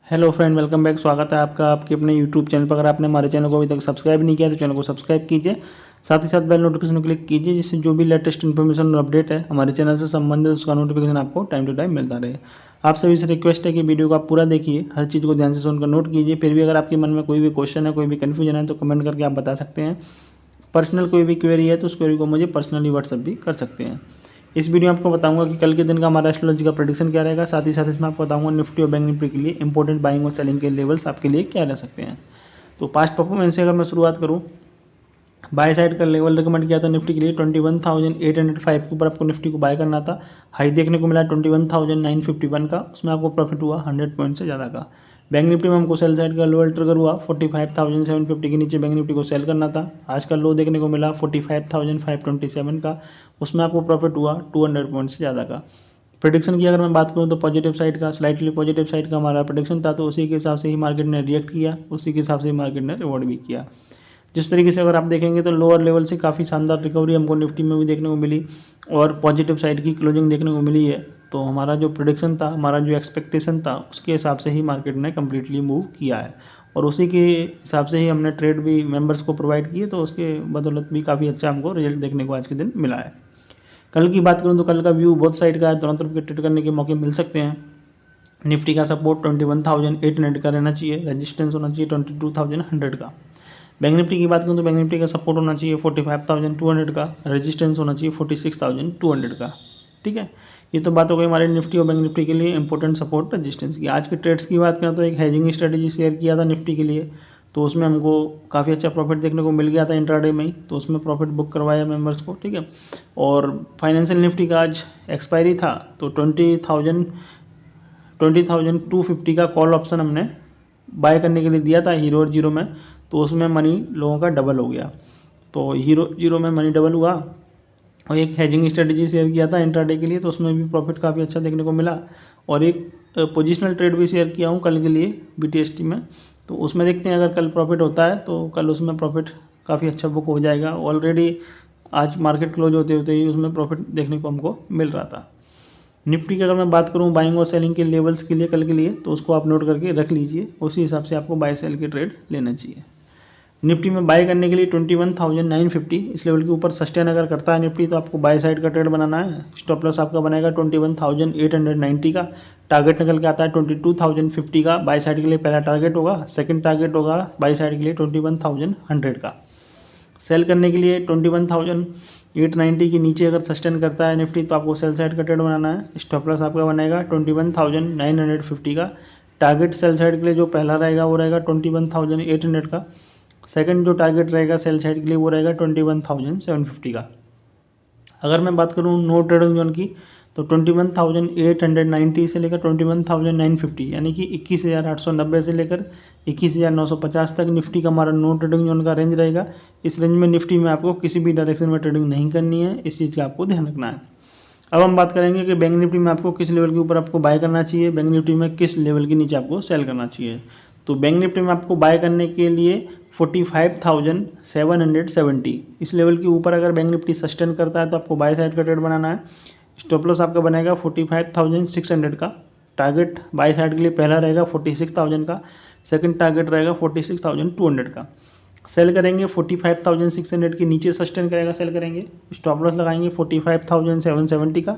Hello friend, welcome back. स्वागत है आपका आपके अपने यूट्यूब चैनल पर। अगर आपने हमारे चैनल को अभी तक सब्सक्राइब नहीं किया तो चैनल को सब्सक्राइब कीजिए, साथ ही साथ बेल नोटिफिकेशन क्लिक कीजिए, जिससे जो भी लेटेस्ट इन्फॉर्मेशन और अपडेट है हमारे चैनल से संबंधित उसका नोटिफिकेशन आपको टाइम टू टाइम मिलता रहे। आप सभी से रिक्वेस्ट है कि वीडियो को आप पूरा देखिए, हर चीज़ को ध्यान से सुनकर नोट कीजिए। फिर भी अगर आपके मन में कोई भी क्वेश्चन है, कोई भी कन्फ्यूजन है तो कमेंट करके आप बता सकते हैं। पर्सनल कोई भी क्वेरी है तो उस क्वेरी को मुझे पर्सनली व्हाट्सअप भी कर सकते हैं। इस वीडियो में आपको बताऊंगा कि कल के दिन का हमारा एस्ट्रोलॉजी का प्रेडिक्शन क्या रहेगा। साथ ही साथ इसमें आपको बताऊंगा निफ्टी और बैंक निफ्टी के लिए इंपॉर्टेंट बाइंग और सेलिंग के लेवल्स आपके लिए क्या रह सकते हैं। तो पास्ट परफॉर्मेंस से अगर मैं शुरुआत करूँ, बाय साइड का लेवल रिकमेंड किया था निफ्टी के लिए 21,805 के ऊपर आपको निफ्टी को बाय करना था। हाई देखने को मिला 21,951 का, उसमें आपको प्रॉफिट हुआ 100 पॉइंट से ज़्यादा का। बैंक निफ्टी में हमको सेल साइड का लोअर ट्रिगर हुआ 45,750 के नीचे बैंक निफ्टी को सेल करना था। आज का लो देखने को मिला 45,527 का, उसमें आपको प्रॉफिट हुआ 200 पॉइंट से ज़्यादा का। प्रेडिक्शन की अगर मैं बात करूँ तो पॉजिटिव साइड का, स्लाइटली पॉजिटिव साइड का हमारा प्रेडिक्शन था, तो उसी के हिसाब से ही मार्केट ने रिएक्ट किया, उसी के हिसाब से ही मार्केट ने रिवॉर्ड भी किया। जिस तरीके से अगर आप देखेंगे तो लोअर लेवल से काफ़ी शानदार रिकवरी हमको निफ्टी में भी देखने को मिली और पॉजिटिव साइड की क्लोजिंग देखने को मिली है। तो हमारा जो प्रेडिक्शन था, हमारा जो एक्सपेक्टेशन था, उसके हिसाब से ही मार्केट ने कम्प्लीटली मूव किया है और उसी के हिसाब से ही हमने ट्रेड भी मेंबर्स को प्रोवाइड किए, तो उसके बदौलत भी काफ़ी अच्छा हमको रिजल्ट देखने को आज के दिन मिला है। कल की बात करूँ तो कल का व्यू बहुत साइड का है, दोनों तरफ के ट्रेड करने के मौके मिल सकते हैं। निफ्टी का सपोर्ट 21,800 का रहना चाहिए, रेजिस्टेंस होना चाहिए 22,100 का। बैंक निफ्टी की बात करूँ तो बैंक निफ्टी का सपोर्ट होना चाहिए 45,200 का, रेजिस्टेंस होना चाहिए 46,200 का। ठीक है, ये तो बात हो गई हमारे निफ्टी और बैंक निफ्टी के लिए इंपॉर्टेंट सपोर्ट रेजिस्टेंस की। आज के ट्रेड्स की बात करें तो एक हेजिंग स्ट्रेटेजी शेयर किया था निफ्टी के लिए, तो उसमें हमको काफ़ी अच्छा प्रॉफिट देखने को मिल गया था इंट्राडे में ही, तो उसमें प्रॉफिट बुक करवाया मेंबर्स को। ठीक है, और फाइनेंशियल निफ्टी का आज एक्सपायरी था, तो 20,250 का कॉल ऑप्शन हमने बाय करने के लिए दिया था हीरो और जीरो में, तो उसमें मनी लोगों का डबल हो गया। तो हीरो जीरो में मनी डबल हुआ और एक हेजिंग स्ट्रेटजी शेयर किया था इंट्राडे के लिए, तो उसमें भी प्रॉफिट काफ़ी अच्छा देखने को मिला। और एक पोजिशनल ट्रेड भी शेयर किया हूँ कल के लिए बीटीएसटी में, तो उसमें देखते हैं अगर कल प्रॉफिट होता है तो कल उसमें प्रॉफिट काफ़ी अच्छा बुक हो जाएगा। ऑलरेडी आज मार्केट क्लोज होते होते ही उसमें प्रॉफिट देखने को हमको मिल रहा था। निफ्टी की अगर मैं बात करूं बाइंग और सेलिंग के लेवल्स के लिए कल के लिए, तो उसको आप नोट करके रख लीजिए, उसी हिसाब से आपको बाय सेल के ट्रेड लेना चाहिए। निफ्टी में बाय करने के लिए 21,950 इस लेवल के ऊपर सस्टेन अगर करता है निफ्टी, तो आपको बाय साइड का ट्रेड बनाना है। स्टॉप लॉस आपका बनेगा 21,890 का, टारगेट निकल के आता है 22,050 का। बाय साइड के लिए पहला टारगेट होगा, सेकंड टारगेट होगा बाय साइड के लिए 21,100 का। सेल करने के लिए 21,890 के नीचे अगर सस्टेन करता है निफ्टी, तो आपको सेल साइड का ट्रेड बनाना है। स्टॉप लॉस आपका बनेगा 21,950 का। टारगेट सेल साइड के लिए जो पहला रहेगा वो रहेगा 21,800 का। सेकंड जो टारगेट रहेगा सेल साइड के लिए वो रहेगा 21,750 का। अगर मैं बात करूँ नो ट्रेडिंग जोन की, तो 21,890 से लेकर 21,950 यानी कि 21,890 से लेकर 21,950 तक निफ्टी का हमारा नो ट्रेडिंग जोन का रेंज रहेगा। इस रेंज में निफ्टी में आपको किसी भी डायरेक्शन में ट्रेडिंग नहीं करनी है, इस चीज़ का आपको ध्यान रखना है। अब हम बात करेंगे कि बैंक निफ्टी में आपको किस लेवल के ऊपर आपको बाय करना चाहिए, बैंक निफ्टी में किस लेवल के नीचे आपको सेल करना चाहिए। तो बैंक निफ्टी में आपको बाय करने के लिए 45,770 इस लेवल के ऊपर अगर बैंक निफ्टी सस्टेन करता है तो आपको बाय साइड का ट्रेड बनाना है। स्टॉप लॉस आपका बनेगा 45,600 का। टारगेट बाय साइड के लिए पहला रहेगा 46,000 का, सेकंड टारगेट रहेगा 46,200 का। सेल करेंगे 45,600 के नीचे सस्टेन करेगा, सेल करेंगे। स्टॉप लॉस लगाएंगे 45,770 का।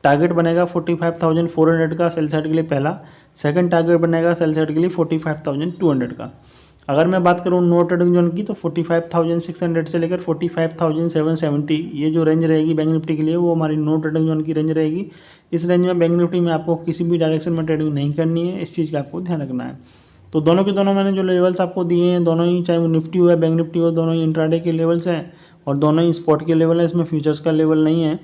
टारगेट बनेगा 45,400 का सेल साइड के लिए पहला, सेकंड टारगेट बनेगा सेल साइड के लिए 45,200 का। अगर मैं बात करूँ नो ट्रेडिंग जोन की, तो 45,600 से लेकर 45,770 ये जो रेंज रहेगी बैंक निफ्टी के लिए, वो हमारी नो ट्रेडिंग जोन की रेंज रहेगी। इस रेंज में बैंक निफ्टी में आपको किसी भी डायरेक्शन में ट्रेडिंग नहीं करनी है, इस चीज़ का आपको ध्यान रखना है। तो दोनों के दोनों मैंने जो लेवल्स आपको दिए हैं, दोनों ही चाहे वो निफ्टी हो या बैंक निफ्टी हो, दोनों ही इंट्राडे के लेवल्स हैं और दोनों ही स्पॉट के लेवल है, इसमें फ्यूचर्स का लेवल नहीं है।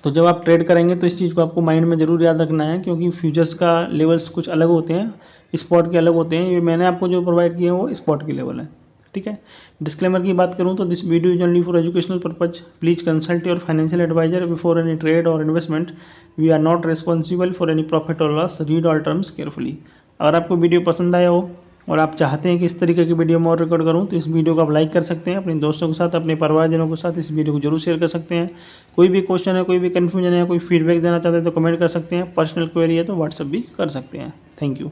तो जब आप ट्रेड करेंगे तो इस चीज़ को आपको माइंड में ज़रूर याद रखना है, क्योंकि फ्यूचर्स का लेवल्स कुछ अलग होते हैं, स्पॉट के अलग होते हैं। ये मैंने आपको जो प्रोवाइड किए हैं वो स्पॉट के लेवल है। ठीक है, डिस्क्लेमर की बात करूं तो this video is only for educational purpose. Please consult your financial advisor before any trade और investment. We are not responsible for any profit और loss. Read all terms carefully. अगर आपको वीडियो पसंद आया हो और आप चाहते हैं कि इस तरीके की वीडियो मैं और रिकॉर्ड करूं, तो इस वीडियो को आप लाइक कर सकते हैं, अपने दोस्तों के साथ, अपने परिवारजनों के साथ इस वीडियो को जरूर शेयर कर सकते हैं। कोई भी क्वेश्चन है, कोई भी कन्फ्यूजन है, कोई फीडबैक देना चाहते हैं तो कमेंट कर सकते हैं। पर्सनल क्वेरी है तो व्हाट्सअप भी कर सकते हैं। Thank you.